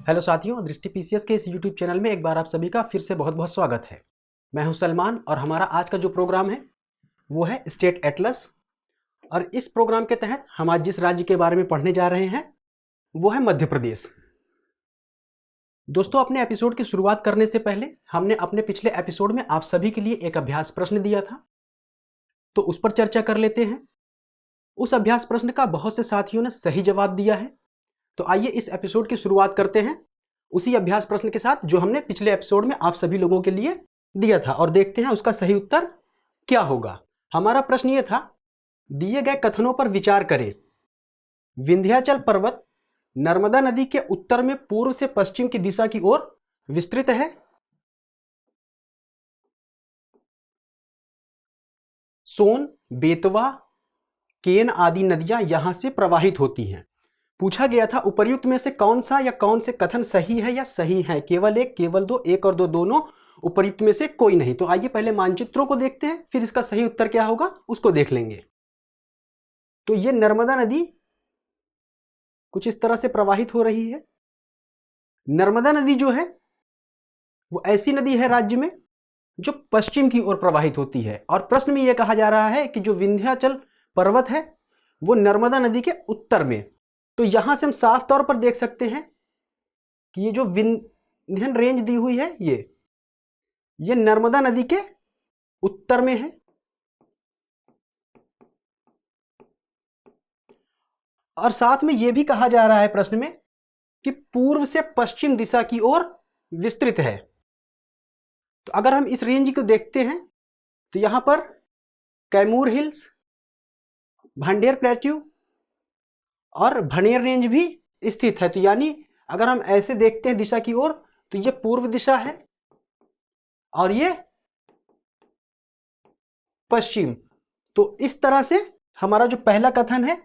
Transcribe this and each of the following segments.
Hello साथियों, दृष्टि PCS के इस यूट्यूब चैनल में एक बार आप सभी का फिर से बहुत बहुत स्वागत है। मैं हूं सलमान और हमारा आज का जो प्रोग्राम है वो है स्टेट एटलस। और इस प्रोग्राम के तहत हम आज जिस राज्य के बारे में पढ़ने जा रहे हैं वो है मध्य प्रदेश। दोस्तों, अपने एपिसोड की शुरुआत करने से पहले हमने अपने पिछले एपिसोड में आप सभी के लिए एक अभ्यास प्रश्न दिया था, तो उस पर चर्चा कर लेते हैं। उस अभ्यास प्रश्न का बहुत से साथियों ने सही जवाब दिया है, तो आइए इस एपिसोड की शुरुआत करते हैं उसी अभ्यास प्रश्न के साथ जो हमने पिछले एपिसोड में आप सभी लोगों के लिए दिया था, और देखते हैं उसका सही उत्तर क्या होगा। हमारा प्रश्न यह था, दिए गए कथनों पर विचार करें। विंध्याचल पर्वत नर्मदा नदी के उत्तर में पूर्व से पश्चिम की दिशा की ओर विस्तृत है। सोन, बेतवा, केन आदि नदियां यहां से प्रवाहित होती हैं। पूछा गया था उपर्युक्त में से कौन सा या कौन से कथन सही है या सही है। केवल एक, केवल दो, एक और दो दोनों, उपर्युक्त में से कोई नहीं। तो आइए पहले मानचित्रों को देखते हैं, फिर इसका सही उत्तर क्या होगा उसको देख लेंगे। तो ये नर्मदा नदी कुछ इस तरह से प्रवाहित हो रही है। नर्मदा नदी जो है वो ऐसी नदी है राज्य में जो पश्चिम की ओर प्रवाहित होती है, और प्रश्न में यह कहा जा रहा है कि जो विंध्याचल पर्वत है वो नर्मदा नदी के उत्तर में। तो यहां से हम साफ तौर पर देख सकते हैं कि ये जो विंध्यन रेंज दी हुई है ये नर्मदा नदी के उत्तर में है। और साथ में यह भी कहा जा रहा है प्रश्न में कि पूर्व से पश्चिम दिशा की ओर विस्तृत है। तो अगर हम इस रेंज को देखते हैं तो यहां पर कैमूर हिल्स, भांडेर प्लेट्यू और भनेर रेंज भी स्थित है। तो यानी अगर हम ऐसे देखते हैं दिशा की ओर तो ये पूर्व दिशा है और ये पश्चिम। तो इस तरह से हमारा जो पहला कथन है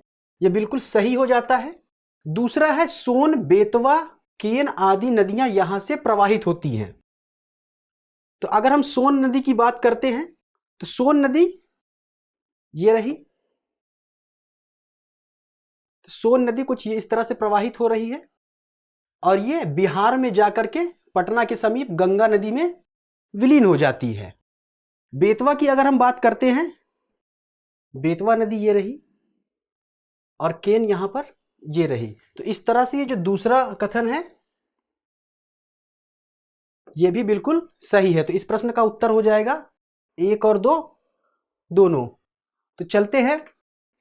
ये बिल्कुल सही हो जाता है। दूसरा है सोन, बेतवा, केन आदि नदियां यहां से प्रवाहित होती हैं। तो अगर हम सोन नदी की बात करते हैं तो सोन नदी ये रही। सोन नदी कुछ ये इस तरह से प्रवाहित हो रही है और ये बिहार में जाकर के पटना के समीप गंगा नदी में विलीन हो जाती है। बेतवा की अगर हम बात करते हैं, बेतवा नदी ये रही और केन यहां पर ये रही। तो इस तरह से ये जो दूसरा कथन है ये भी बिल्कुल सही है। तो इस प्रश्न का उत्तर हो जाएगा एक और दो दोनों। तो चलते हैं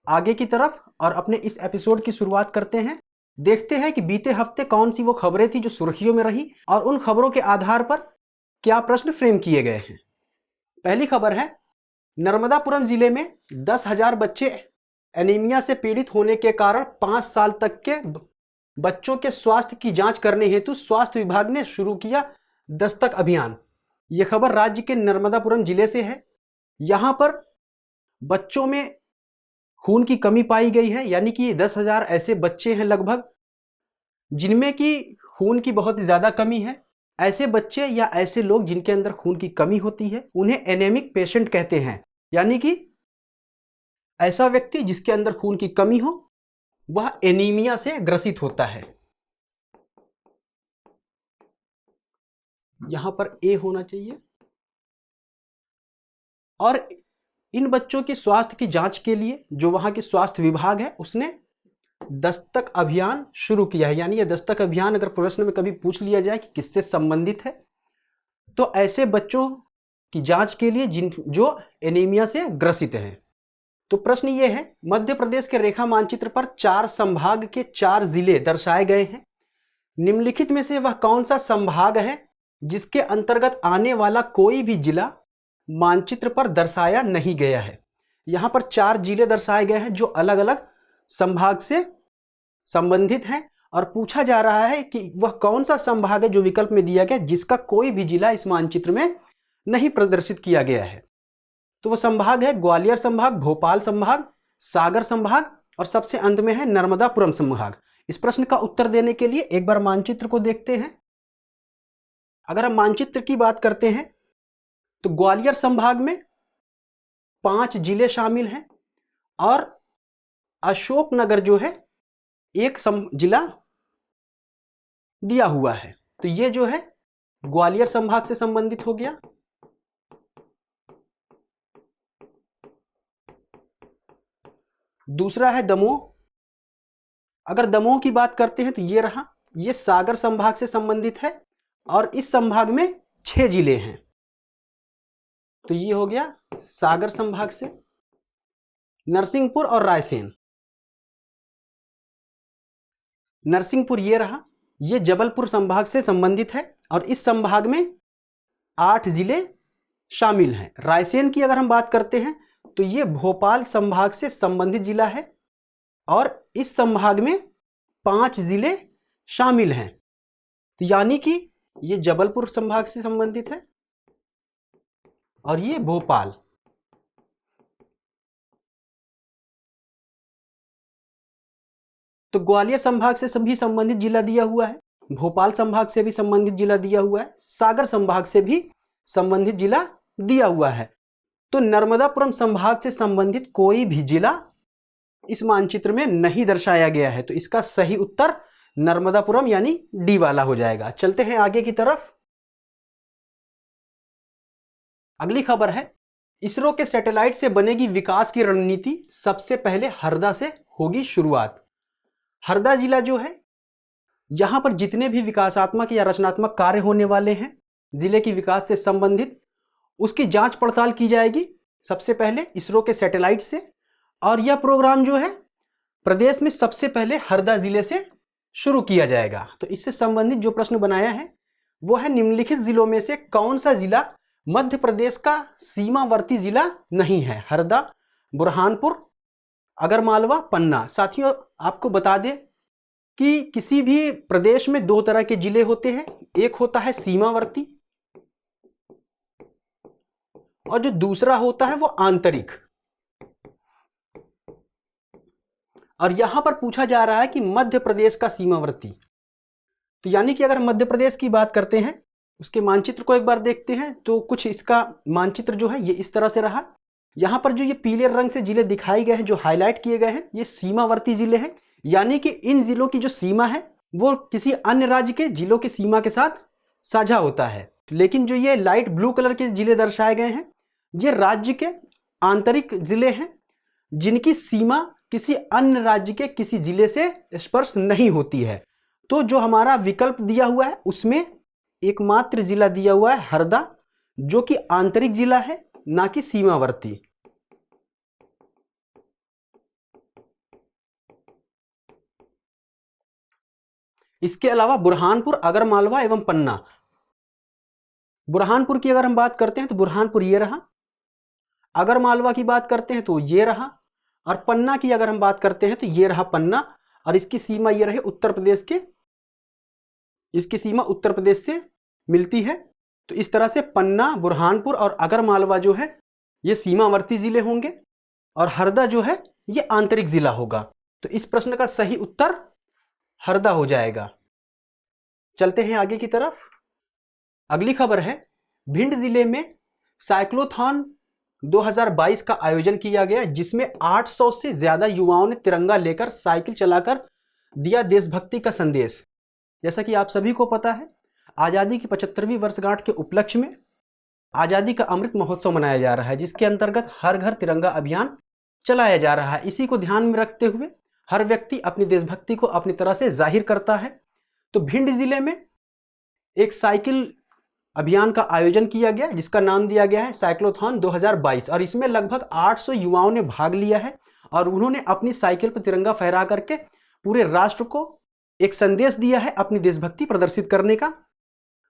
आगे की तरफ और अपने इस एपिसोड की शुरुआत करते हैं। देखते हैं कि बीते हफ्ते कौन सी वो खबरें थी जो सुर्खियों में रही और उन खबरों के आधार पर क्या प्रश्न फ्रेम किए गए हैं। पहली खबर है, नर्मदापुरम जिले में 10,000 बच्चे एनीमिया से पीड़ित होने के कारण 5 साल तक के बच्चों के स्वास्थ्य की जांच करने हेतु स्वास्थ्य विभाग ने शुरू किया दस्तक अभियान। यह खबर राज्य के नर्मदापुरम जिले से है। यहां पर बच्चों में खून की कमी पाई गई है, यानी कि 10,000 ऐसे बच्चे हैं लगभग जिनमें कि खून की बहुत ज्यादा कमी है। ऐसे बच्चे या ऐसे लोग जिनके अंदर खून की कमी होती है उन्हें एनेमिक पेशेंट कहते हैं, यानी कि ऐसा व्यक्ति जिसके अंदर खून की कमी हो वह एनीमिया से ग्रसित होता है। यहां पर ए होना चाहिए। और इन बच्चों के स्वास्थ्य की जांच के लिए जो वहां के स्वास्थ्य विभाग है उसने दस्तक अभियान शुरू किया है। यानी यह दस्तक अभियान अगर प्रश्न में कभी पूछ लिया जाए कि किससे संबंधित है तो ऐसे बच्चों की जांच के लिए जो एनीमिया से ग्रसित हैं। तो प्रश्न ये है, मध्य प्रदेश के रेखा मानचित्र पर 4 संभाग के 4 जिले दर्शाए गए हैं। निम्नलिखित में से वह कौन सा संभाग है जिसके अंतर्गत आने वाला कोई भी जिला मानचित्र पर दर्शाया नहीं गया है। यहां पर 4 जिले दर्शाए गए हैं जो अलग अलग संभाग से संबंधित हैं और पूछा जा रहा है कि वह कौन सा संभाग है जो विकल्प में दिया गया जिसका कोई भी जिला इस मानचित्र में नहीं प्रदर्शित किया गया है। तो वह संभाग है ग्वालियर संभाग, भोपाल संभाग, सागर संभाग और सबसे अंत में है नर्मदापुरम संभाग। इस प्रश्न का उत्तर देने के लिए एक बार मानचित्र को देखते हैं। अगर हम मानचित्र की बात करते हैं तो ग्वालियर संभाग में 5 जिले शामिल हैं और अशोकनगर जो है एक जिला दिया हुआ है। तो ये जो है ग्वालियर संभाग से संबंधित हो गया। दूसरा है दमोह। अगर दमोह की बात करते हैं तो ये रहा, ये सागर संभाग से संबंधित है और इस संभाग में 6 जिले हैं। तो ये हो गया सागर संभाग से। नरसिंहपुर और रायसेन, नरसिंहपुर ये रहा, ये जबलपुर संभाग से संबंधित है और इस संभाग में 8 जिले शामिल हैं। रायसेन की अगर हम बात करते हैं तो ये भोपाल संभाग से संबंधित जिला है और इस संभाग में 5 जिले शामिल हैं। तो यानी कि ये जबलपुर संभाग से संबंधित है और ये भोपाल। तो ग्वालियर संभाग से सभी संबंधित जिला दिया हुआ है, भोपाल संभाग से भी संबंधित जिला दिया हुआ है, सागर संभाग से भी संबंधित जिला दिया हुआ है। तो नर्मदापुरम संभाग से संबंधित कोई भी जिला इस मानचित्र में नहीं दर्शाया गया है। तो इसका सही उत्तर नर्मदापुरम यानी डी वाला हो जाएगा। चलते हैं आगे की तरफ। अगली खबर है, इसरो के सैटेलाइट से बनेगी विकास की रणनीति, सबसे पहले हरदा से होगी शुरुआत। हरदा जिला जो है, यहां पर जितने भी विकासात्मक या रचनात्मक कार्य होने वाले हैं जिले की विकास से संबंधित, उसकी जांच पड़ताल की जाएगी सबसे पहले इसरो के सैटेलाइट से। और यह प्रोग्राम जो है प्रदेश में सबसे पहले हरदा जिले से शुरू किया जाएगा। तो इससे संबंधित जो प्रश्न बनाया है वो है, निम्नलिखित जिलों में से कौन सा जिला मध्य प्रदेश का सीमावर्ती जिला नहीं है? हरदा, बुरहानपुर, आगरमालवा, पन्ना। साथियों आपको बता दें कि किसी भी प्रदेश में 2 तरह के जिले होते हैं, एक होता है सीमावर्ती और जो दूसरा होता है वो आंतरिक। और यहां पर पूछा जा रहा है कि मध्य प्रदेश का सीमावर्ती। तो यानी कि अगर मध्य प्रदेश की बात करते हैं, उसके मानचित्र को एक बार देखते हैं तो कुछ इसका मानचित्र जो है ये इस तरह से रहा। यहां पर जो ये पीले रंग से जिले दिखाए गए हैं, जो हाईलाइट किए गए हैं, ये सीमावर्ती जिले हैं। यानी कि इन जिलों की जो सीमा है वो किसी अन्य राज्य के जिलों की सीमा के साथ साझा होता है। लेकिन जो ये लाइट ब्लू कलर के जिले दर्शाए गए हैं, ये राज्य के आंतरिक जिले हैं जिनकी सीमा किसी अन्य राज्य के किसी जिले से स्पर्श नहीं होती है। तो जो हमारा विकल्प दिया हुआ है उसमें एकमात्र जिला दिया हुआ है हरदा, जो कि आंतरिक जिला है, ना कि सीमावर्ती। इसके अलावा बुरहानपुर, आगरमालवा एवं पन्ना। बुरहानपुर की अगर हम बात करते हैं तो बुरहानपुर ये रहा, आगरमालवा की बात करते हैं तो ये रहा, और पन्ना की अगर हम बात करते हैं तो ये रहा पन्ना। और इसकी सीमा ये रही उत्तर प्रदेश के, इसकी सीमा उत्तर प्रदेश से मिलती है। तो इस तरह से पन्ना, बुरहानपुर और आगरमालवा जो है ये सीमावर्ती जिले होंगे और हरदा जो है ये आंतरिक जिला होगा। तो इस प्रश्न का सही उत्तर हरदा हो जाएगा। चलते हैं आगे की तरफ। अगली खबर है, भिंड जिले में साइक्लोथॉन 2022 का आयोजन किया गया, जिसमें 800 से ज्यादा युवाओं ने तिरंगा लेकर साइकिल चलाकर दिया देशभक्ति का संदेश। जैसा कि आप सभी को पता है, आज़ादी की 75वीं वर्षगांठ के उपलक्ष्य में आज़ादी का अमृत महोत्सव मनाया जा रहा है, जिसके अंतर्गत हर घर तिरंगा अभियान चलाया जा रहा है। इसी को ध्यान में रखते हुए हर व्यक्ति अपनी देशभक्ति को अपनी तरह से जाहिर करता है। तो भिंड जिले में एक साइकिल अभियान का आयोजन किया गया, जिसका नाम दिया गया है साइक्लोथॉन 2022, और इसमें लगभग 800 युवाओं ने भाग लिया है और उन्होंने अपनी साइकिल पर तिरंगा फहरा करके पूरे राष्ट्र को एक संदेश दिया है अपनी देशभक्ति प्रदर्शित करने का।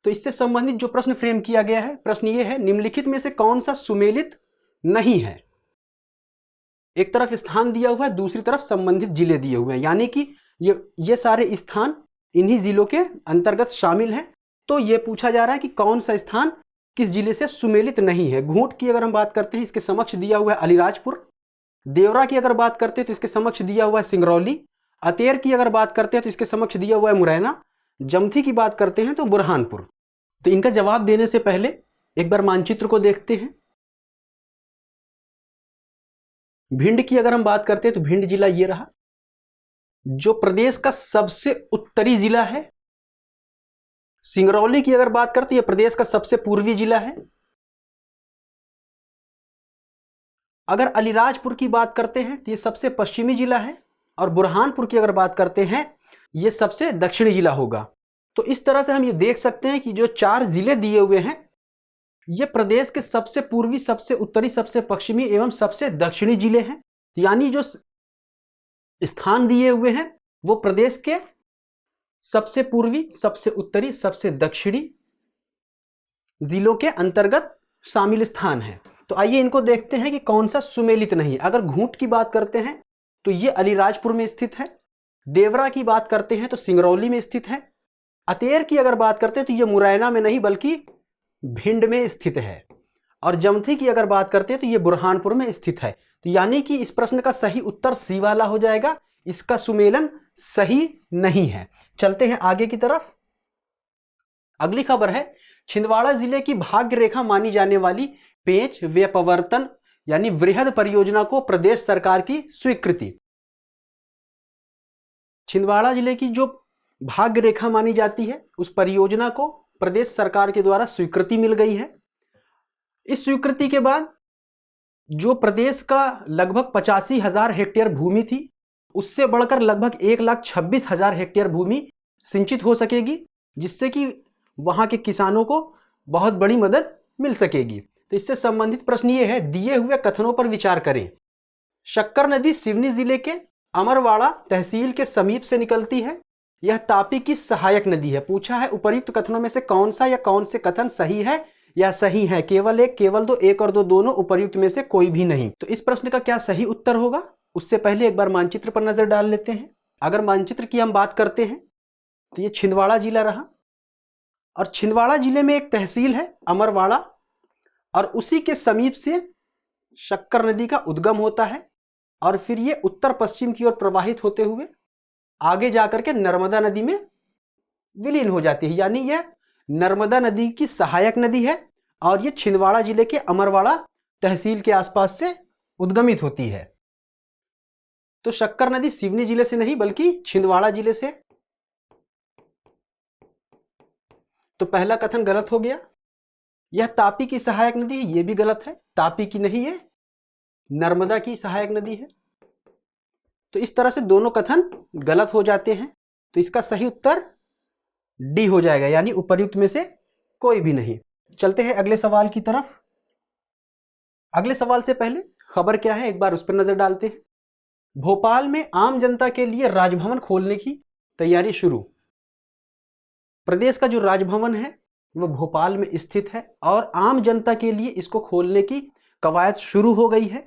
तो इससे संबंधित जो प्रश्न फ्रेम किया गया है, प्रश्न ये है, निम्नलिखित में से कौन सा सुमेलित नहीं है? एक तरफ स्थान दिया हुआ है, दूसरी तरफ संबंधित जिले दिए हुए हैं, यानी कि ये सारे स्थान इन्हीं जिलों के अंतर्गत शामिल हैं। तो ये पूछा जा रहा है कि कौन सा स्थान किस जिले से सुमेलित नहीं है। घूंट की अगर हम बात करते हैं, इसके समक्ष दिया हुआ है अलीराजपुर। देवरा की अगर बात करते हैं तो इसके समक्ष दिया हुआ है सिंगरौली। अतेर की अगर बात करते हैं तो इसके समक्ष दिया हुआ है मुरैना। जमथी की बात करते हैं तो बुरहानपुर। तो इनका जवाब देने से पहले एक बार मानचित्र को देखते हैं। भिंड की अगर हम बात करते हैं तो भिंड जिला ये रहा, जो प्रदेश का सबसे उत्तरी जिला है सिंगरौली की अगर बात करते हैं, यह प्रदेश का सबसे पूर्वी जिला है। अगर अलीराजपुर की बात करते हैं तो ये सबसे पश्चिमी जिला है, और बुरहानपुर की अगर बात करते हैं ये सबसे दक्षिणी जिला होगा। तो इस तरह से हम ये देख सकते हैं कि जो 4 जिले दिए हुए हैं ये प्रदेश के सबसे पूर्वी, सबसे उत्तरी, सबसे पश्चिमी एवं सबसे दक्षिणी जिले हैं। यानी जो स्थान दिए हुए हैं वो प्रदेश के सबसे पूर्वी, सबसे उत्तरी, सबसे दक्षिणी जिलों के अंतर्गत शामिल स्थान है। तो आइए इनको देखते हैं कि कौन सा सुमेलित नहीं है। अगर घूंट की बात करते हैं तो ये अलीराजपुर में स्थित है। देवरा की बात करते हैं तो सिंगरौली में स्थित है। अतेर की अगर बात करते हैं तो ये मुरैना में नहीं बल्कि भिंड में स्थित है। और जमथी की अगर बात करते हैं तो ये बुरहानपुर में स्थित है। तो यानी कि इस प्रश्न का सही उत्तर सी वाला हो जाएगा, इसका सुमेलन सही नहीं है। चलते हैं आगे की तरफ। अगली खबर है, छिंदवाड़ा जिले की भाग्य रेखा मानी जाने वाली पेंच व्यपवर्तन यानी वृहद परियोजना को प्रदेश सरकार की स्वीकृति। छिंदवाड़ा जिले की जो भाग्य रेखा मानी जाती है उस परियोजना को प्रदेश सरकार के द्वारा स्वीकृति मिल गई है। इस स्वीकृति के बाद जो प्रदेश का लगभग 85,000 हेक्टेयर भूमि थी उससे बढ़कर लगभग 1,26,000 हेक्टेयर भूमि सिंचित हो सकेगी, जिससे कि वहां के किसानों को बहुत बड़ी मदद मिल सकेगी। तो इससे संबंधित प्रश्न ये है, दिए हुए कथनों पर विचार करें। शक्कर नदी सिवनी जिले के अमरवाड़ा तहसील के समीप से निकलती है। यह तापी की सहायक नदी है। पूछा है उपर्युक्त कथनों में से कौन सा या कौन से कथन सही है या सही है। केवल एक, केवल दो, एक और दो दोनों, उपर्युक्त में से कोई भी नहीं। तो इस प्रश्न का क्या सही उत्तर होगा उससे पहले एक बार मानचित्र पर नजर डाल लेते हैं। अगर मानचित्र की हम बात करते हैं तो ये छिंदवाड़ा जिला रहा, और छिंदवाड़ा जिले में एक तहसील है अमरवाड़ा, और उसी के समीप से शक्कर नदी का उद्गम होता है, और फिर ये उत्तर पश्चिम की ओर प्रवाहित होते हुए आगे जाकर के नर्मदा नदी में विलीन हो जाती है। यानी यह नर्मदा नदी की सहायक नदी है, और ये छिंदवाड़ा जिले के अमरवाड़ा तहसील के आसपास से उद्गमित होती है। तो शक्कर नदी सिवनी जिले से नहीं बल्कि छिंदवाड़ा जिले से। तो पहला कथन गलत हो गया। यह तापी की सहायक नदी है, यह भी गलत है। तापी की नहीं है, नर्मदा की सहायक नदी है। तो इस तरह से दोनों कथन गलत हो जाते हैं। तो इसका सही उत्तर डी हो जाएगा, यानी उपर्युक्त में से कोई भी नहीं। चलते हैं अगले सवाल की तरफ। अगले सवाल से पहले खबर क्या है एक बार उस पर नजर डालते हैं। भोपाल में आम जनता के लिए राजभवन खोलने की तैयारी शुरू। प्रदेश का जो राजभवन है वो भोपाल में स्थित है, और आम जनता के लिए इसको खोलने की कवायद शुरू हो गई है।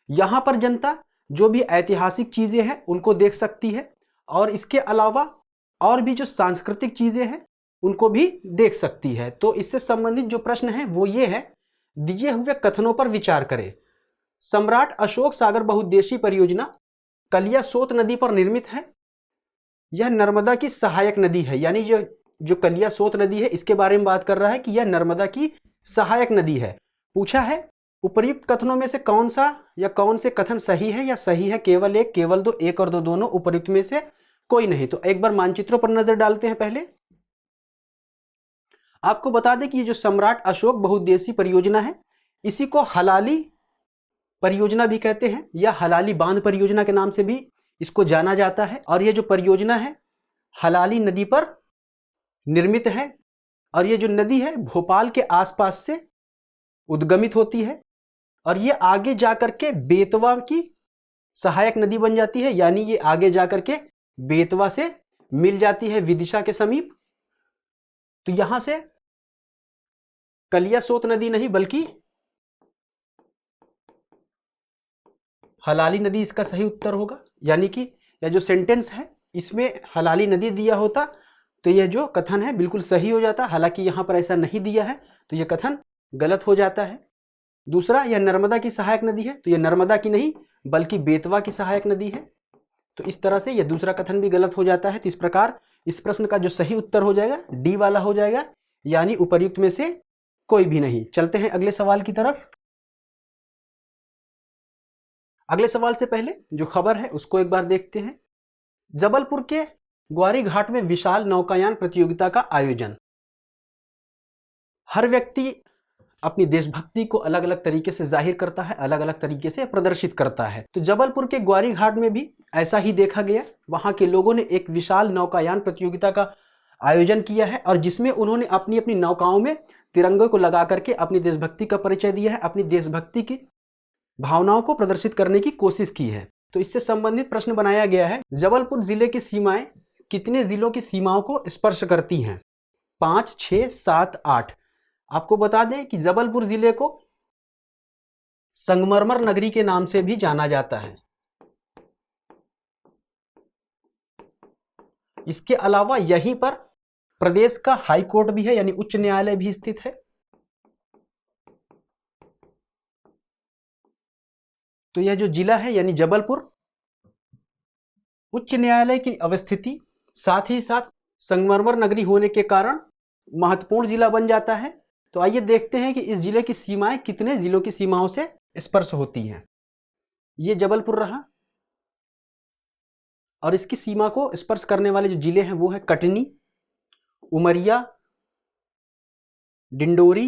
यहाँ पर जनता जो भी ऐतिहासिक चीज़ें हैं उनको देख सकती है, और इसके अलावा और भी जो सांस्कृतिक चीज़ें हैं उनको भी देख सकती है। तो इससे संबंधित जो प्रश्न है वो ये है, दिए हुए कथनों पर विचार करें। सम्राट अशोक सागर बहुउद्देशीय परियोजना कलियासोत नदी पर निर्मित है। यह नर्मदा की सहायक नदी है, यानी जो कलियासोत नदी है इसके बारे में बात कर रहा है कि यह नर्मदा की सहायक नदी है। पूछा है उपर्युक्त कथनों में से कौन सा या कौन से कथन सही है या सही है। केवल एक, केवल दो, एक और दो दोनों, उपर्युक्त में से कोई नहीं। तो एक बार मानचित्रों पर नजर डालते हैं। पहले आपको बता दें कि ये जो सम्राट अशोक बहुउद्देशीय परियोजना है इसी को हलाली परियोजना भी कहते हैं, या हलाली बांध परियोजना के नाम से भी इसको जाना जाता है। और ये जो परियोजना है हलाली नदी पर निर्मित है, और ये जो नदी है भोपाल के आसपास से उद्गमित होती है, और ये आगे जाकर के बेतवा की सहायक नदी बन जाती है। यानी ये आगे जाकर के बेतवा से मिल जाती है विदिशा के समीप। तो यहां से कलियासोत नदी नहीं बल्कि हलाली नदी इसका सही उत्तर होगा। यानी कि यह जो सेंटेंस है इसमें हलाली नदी दिया होता तो यह जो कथन है बिल्कुल सही हो जाता। हालांकि यहां पर ऐसा नहीं दिया है तो यह कथन गलत हो जाता है। दूसरा, यह नर्मदा की सहायक नदी है तो यह नर्मदा की नहीं बल्कि बेतवा की सहायक नदी है। तो इस तरह से यह दूसरा कथन भी गलत हो जाता है। तो इस प्रकार इस प्रश्न का जो सही उत्तर हो जाएगा डी वाला हो जाएगा, यानी उपर्युक्त में से कोई भी नहीं। चलते हैं अगले सवाल की तरफ। अगले सवाल से पहले जो खबर है उसको एक बार देखते हैं। जबलपुर के ग्वारी घाट में विशाल नौकायान प्रतियोगिता का आयोजन। हर व्यक्ति अपनी देशभक्ति को अलग अलग तरीके से जाहिर करता है, अलग अलग तरीके से प्रदर्शित करता है। तो जबलपुर के ग्वारी घाट में भी ऐसा ही देखा गया। वहां के लोगों ने एक विशाल नौकायान प्रतियोगिता का आयोजन किया है और जिसमें उन्होंने अपनी अपनी नौकाओं में तिरंगे को लगा करके अपनी देशभक्ति का परिचय दिया है, अपनी देशभक्ति की भावनाओं को प्रदर्शित करने की कोशिश की है। तो इससे संबंधित प्रश्न बनाया गया है, जबलपुर जिले की सीमाएं कितने जिलों की सीमाओं को स्पर्श करती हैं? 5, 6, 7, 8। आपको बता दें कि जबलपुर जिले को संगमरमर नगरी के नाम से भी जाना जाता है। इसके अलावा यहीं पर प्रदेश का हाई कोर्ट भी है, यानी उच्च न्यायालय भी स्थित है। तो यह जो जिला है यानी जबलपुर, उच्च न्यायालय की अवस्थिति साथ ही साथ संगमरमर नगरी होने के कारण महत्वपूर्ण जिला बन जाता है। तो आइए देखते हैं कि इस जिले की सीमाएं कितने जिलों की सीमाओं से स्पर्श होती हैं। ये जबलपुर रहा और इसकी सीमा को स्पर्श करने वाले जो जिले हैं वो है कटनी, उमरिया, डिंडोरी,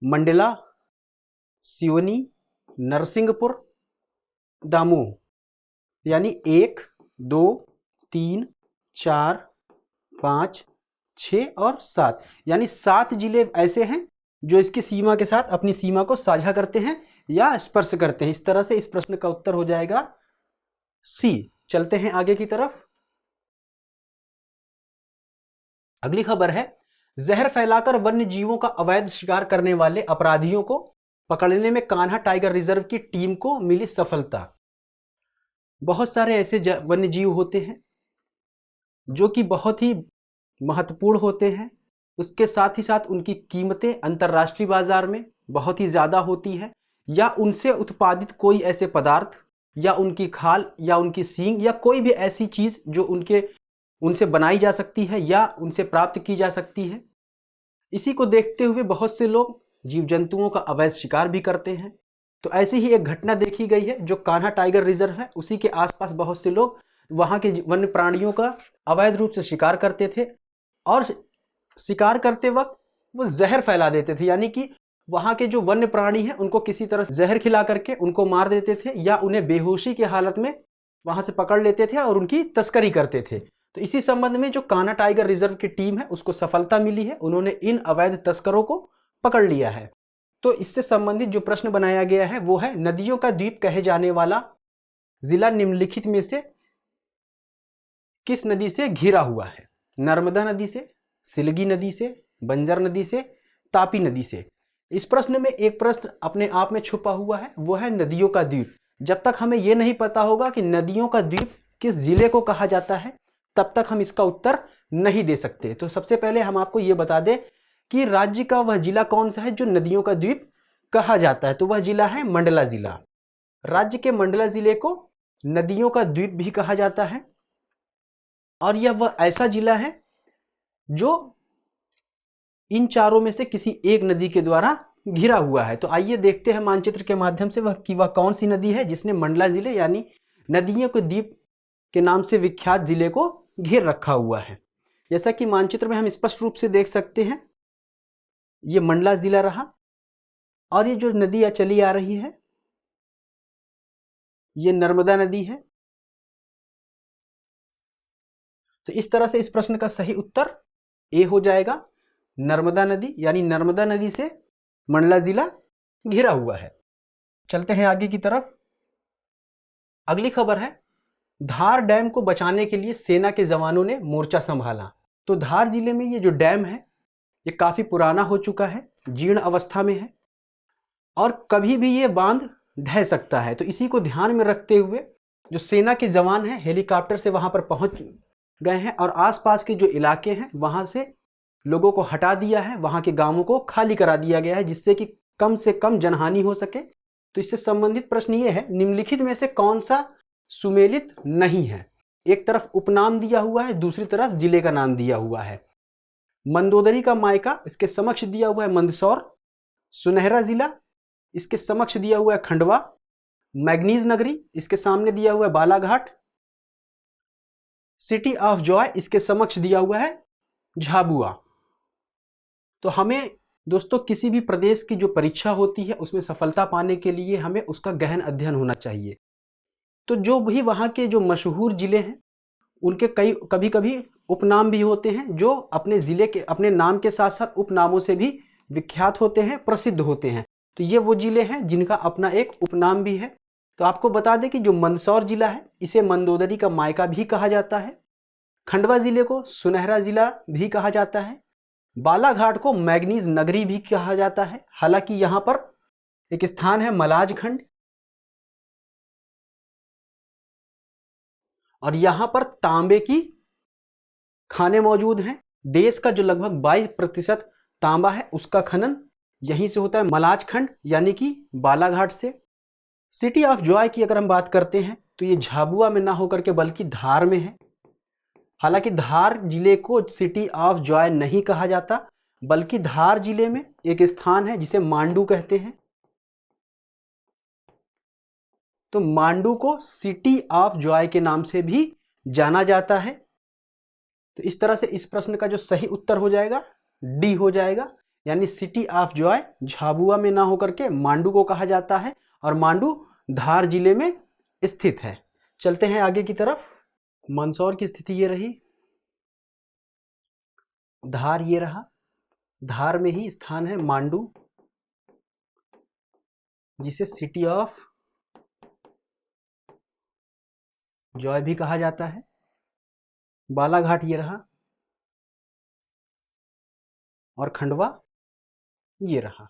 मंडला, सिवनी, नरसिंहपुर, दामोह। यानी 1, 2, 3, 4, 5, 6 और 7, यानी 7 जिले ऐसे हैं जो इसकी सीमा के साथ अपनी सीमा को साझा करते हैं या स्पर्श करते हैं। इस तरह से इस प्रश्न का उत्तर हो जाएगा सी। चलते हैं आगे की तरफ। अगली खबर है, जहर फैलाकर वन्य जीवों का अवैध शिकार करने वाले अपराधियों को पकड़ने में कान्हा टाइगर रिजर्व की टीम को मिली सफलता। बहुत सारे ऐसे वन्य जीव होते हैं जो कि बहुत ही महत्वपूर्ण होते हैं, उसके साथ ही साथ उनकी कीमतें अंतर्राष्ट्रीय बाजार में बहुत ही ज़्यादा होती है, या उनसे उत्पादित कोई ऐसे पदार्थ या उनकी खाल या उनकी सींग या कोई भी ऐसी चीज़ जो उनसे बनाई जा सकती है या उनसे प्राप्त की जा सकती है। इसी को देखते हुए बहुत से लोग जीव जंतुओं का अवैध शिकार भी करते हैं। तो ऐसी ही एक घटना देखी गई है जो कान्हा टाइगर रिजर्व है, उसी के आसपास बहुत से लोग वहाँ के वन्य प्राणियों का अवैध रूप से शिकार करते थे और शिकार करते वक्त वो जहर फैला देते थे, यानी कि वहाँ के जो वन्य प्राणी हैं उनको किसी तरह जहर खिला करके उनको मार देते थे या उन्हें बेहोशी की हालत में वहाँ से पकड़ लेते थे और उनकी तस्करी करते थे। तो इसी संबंध में जो कान्हा टाइगर रिजर्व की टीम है उसको सफलता मिली है, उन्होंने इन अवैध तस्करों को पकड़ लिया है। तो इससे संबंधित जो प्रश्न बनाया गया है वो है, नदियों का द्वीप कहे जाने वाला जिला निम्नलिखित में से किस नदी से घिरा हुआ है? नर्मदा नदी से, सिलगी नदी से, बंजर नदी से, तापी नदी से। इस प्रश्न में एक प्रश्न अपने आप में छुपा हुआ है, वो है नदियों का द्वीप। जब तक हमें यह नहीं पता होगा कि नदियों का द्वीप किस जिले को कहा जाता है तब तक हम इसका उत्तर नहीं दे सकते। तो सबसे पहले हम आपको ये बता दें कि राज्य का वह जिला कौन सा है जो नदियों का द्वीप कहा जाता है, तो वह जिला है मंडला जिला। राज्य के मंडला जिले को नदियों का द्वीप भी कहा जाता है और यह वह ऐसा जिला है जो इन चारों में से किसी एक नदी के द्वारा घिरा हुआ है। तो आइए देखते हैं मानचित्र के माध्यम से वह कौन सी नदी है जिसने मंडला जिले यानी नदियों के द्वीप के नाम से विख्यात जिले को घेर रखा हुआ है। जैसा कि मानचित्र में हम स्पष्ट रूप से देख सकते हैं, ये मंडला जिला रहा और ये जो नदी चली आ रही है ये नर्मदा नदी है। तो इस तरह से इस प्रश्न का सही उत्तर ए हो जाएगा, नर्मदा नदी, यानी नर्मदा नदी से मंडला जिला घिरा हुआ है। चलते हैं आगे की तरफ। अगली खबर है, धार डैम को बचाने के लिए सेना के जवानों ने मोर्चा संभाला। तो धार जिले में ये जो डैम है ये काफी पुराना हो चुका है, जीर्ण अवस्था में है और कभी भी ये बांध ढह सकता है। तो इसी को ध्यान में रखते हुए जो सेना के जवान हैं हेलीकॉप्टर से वहां पर पहुंच गए हैं और आसपास के जो इलाके हैं वहां से लोगों को हटा दिया है, वहां के गांवों को खाली करा दिया गया है जिससे कि कम से कम जनहानि हो सके। तो इससे संबंधित प्रश्न ये है, निम्नलिखित में से कौन सा सुमेलित नहीं है? एक तरफ उपनाम दिया हुआ है, दूसरी तरफ जिले का नाम दिया हुआ है। मंदोदरी का मायका, इसके समक्ष दिया हुआ है मंदसौर। सुनहरा जिला, इसके समक्ष दिया हुआ है खंडवा। मैग्नीज नगरी, इसके सामने दिया हुआ है बालाघाट। सिटी ऑफ जॉय, इसके समक्ष दिया हुआ है झाबुआ। तो हमें दोस्तों किसी भी प्रदेश की जो परीक्षा होती है उसमें सफलता पाने के लिए हमें उसका गहन अध्ययन होना चाहिए। तो जो भी वहाँ के जो मशहूर ज़िले हैं उनके कभी कभी उपनाम भी होते हैं, जो अपने ज़िले के अपने नाम के साथ साथ उपनामों से भी विख्यात होते हैं, प्रसिद्ध होते हैं। तो ये वो ज़िले हैं जिनका अपना एक उपनाम भी है। तो आपको बता दें कि जो मंदसौर ज़िला है इसे मंदोदरी का मायका भी कहा जाता है। खंडवा ज़िले को सुनहरा ज़िला भी कहा जाता है। बालाघाट को मैग्नीज नगरी भी कहा जाता है। हालांकि यहाँ पर एक स्थान है मलाज खंड, और यहाँ पर तांबे की खाने मौजूद हैं। देश का जो लगभग 22% तांबा है उसका खनन यहीं से होता है, मलाज खंड यानी कि बालाघाट से। सिटी ऑफ जॉय की अगर हम बात करते हैं तो ये झाबुआ में ना होकर के बल्कि धार में है। हालांकि धार जिले को सिटी ऑफ जॉय नहीं कहा जाता, बल्कि धार जिले में एक स्थान है जिसे मांडू कहते हैं। तो मांडू को सिटी ऑफ जॉय के नाम से भी जाना जाता है। तो इस तरह से इस प्रश्न का जो सही उत्तर हो जाएगा डी हो जाएगा, यानी सिटी ऑफ जॉय झाबुआ में ना होकर के मांडू को कहा जाता है, और मांडू धार जिले में स्थित है। चलते हैं आगे की तरफ। मंदसौर की स्थिति ये रही, धार ये रहा, धार में ही स्थान है मांडू जिसे सिटी ऑफ जॉय भी कहा जाता है। बालाघाट ये रहा, और खंडवा ये रहा।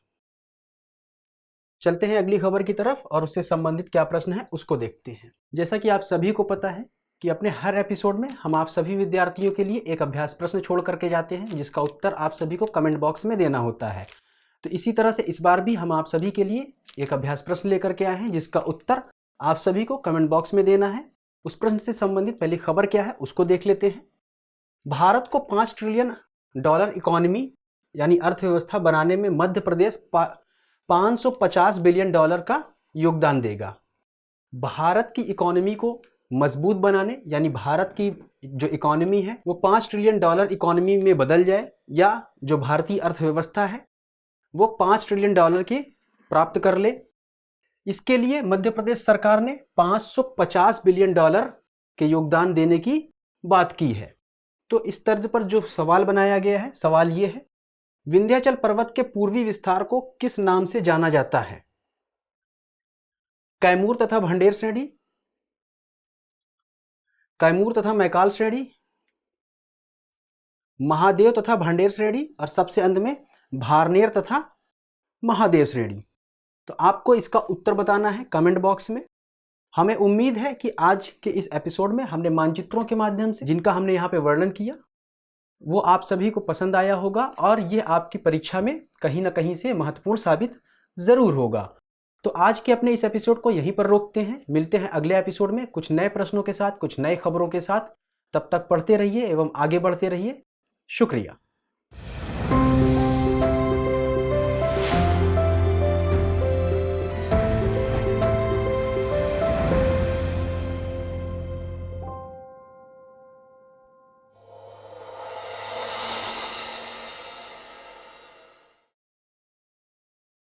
चलते हैं अगली खबर की तरफ और उससे संबंधित क्या प्रश्न है उसको देखते हैं। जैसा कि आप सभी को पता है कि अपने हर एपिसोड में हम आप सभी विद्यार्थियों के लिए एक अभ्यास प्रश्न छोड़ करके जाते हैं, जिसका उत्तर आप सभी को कमेंट बॉक्स में देना होता है। तो इसी तरह से इस बार भी हम आप सभी के लिए एक अभ्यास प्रश्न लेकर के आए हैं, जिसका उत्तर आप सभी को कमेंट बॉक्स में देना है। उस प्रश्न से संबंधित पहली खबर क्या है उसको देख लेते हैं। भारत को $5 ट्रिलियन इकोनॉमी यानी अर्थव्यवस्था बनाने में मध्य प्रदेश $550 बिलियन का योगदान देगा। भारत की इकोनॉमी को मजबूत बनाने, यानी भारत की जो इकोनॉमी है वो $5 ट्रिलियन इकोनॉमी में बदल जाए, या जो भारतीय अर्थव्यवस्था है वो $5 ट्रिलियन की प्राप्त कर ले। इसके लिए मध्य प्रदेश सरकार ने $550 बिलियन के योगदान देने की बात की है। तो इस तर्ज पर जो सवाल बनाया गया है, सवाल ये है, विंध्याचल पर्वत के पूर्वी विस्तार को किस नाम से जाना जाता है? कैमूर तथा भंडेर श्रेणी, कैमूर तथा मैकाल श्रेणी, महादेव तथा भंडेर श्रेणी, और सबसे अंत में भारनेर तथा महादेव श्रेणी। तो आपको इसका उत्तर बताना है कमेंट बॉक्स में। हमें उम्मीद है कि आज के इस एपिसोड में हमने मानचित्रों के माध्यम से जिनका हमने यहाँ पे वर्णन किया वो आप सभी को पसंद आया होगा, और ये आपकी परीक्षा में कहीं ना कहीं से महत्वपूर्ण साबित ज़रूर होगा। तो आज के अपने इस एपिसोड को यहीं पर रोकते हैं। मिलते हैं अगले एपिसोड में कुछ नए प्रश्नों के साथ, कुछ नए खबरों के साथ। तब तक पढ़ते रहिए एवं आगे बढ़ते रहिए। शुक्रिया।